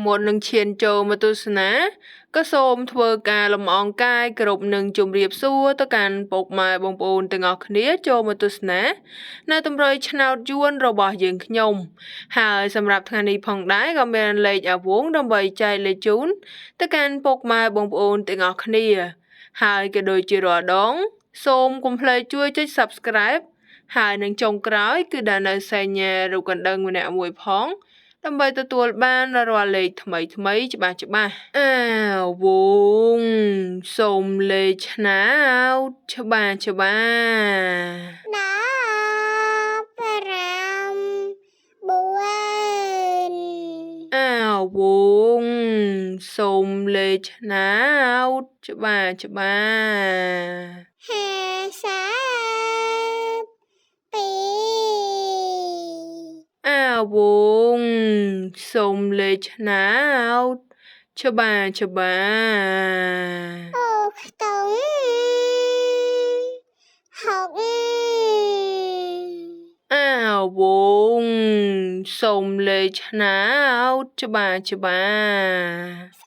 មុននឹងឈានចូលមកទស្សនាក៏សូមធ្វើការលំអងកាយគោរពនឹងជម្រាបសួរទៅកាន់ពុកម៉ែបងប្អូនទាំងអស់គ្នាចូលមកទស្សនានៅតម្រុយឆ្នោតយួនរបស់យើងខ្ញុំហើយសម្រាប់ថ្ងៃនេះផងដែរក៏មានលេខអាវងដើម្បីចែកលេខជូនទៅកាន់ពុកម៉ែបងប្អូនទាំងអស់គ្នាហើយក៏ដូចជារាល់ដងសូមកុំភ្លេចជួយចុច Subscribe ហើយនឹងចុងក្រោយគឺដាក់នៅសញ្ញារូបកណ្ដឹងម្នាក់មួយផងដើម្បីទទួលបានរាល់លេខថ្មីច្បាស់អាវងសូមលេខឆ្នោតច្បាស់15 4អាវងសូមលេខឆ្នោតច្បាស់52អាវងសូមលេខឆ្នោតច្បាស់អាវងសូមលេខឆ្នោតច្បាស់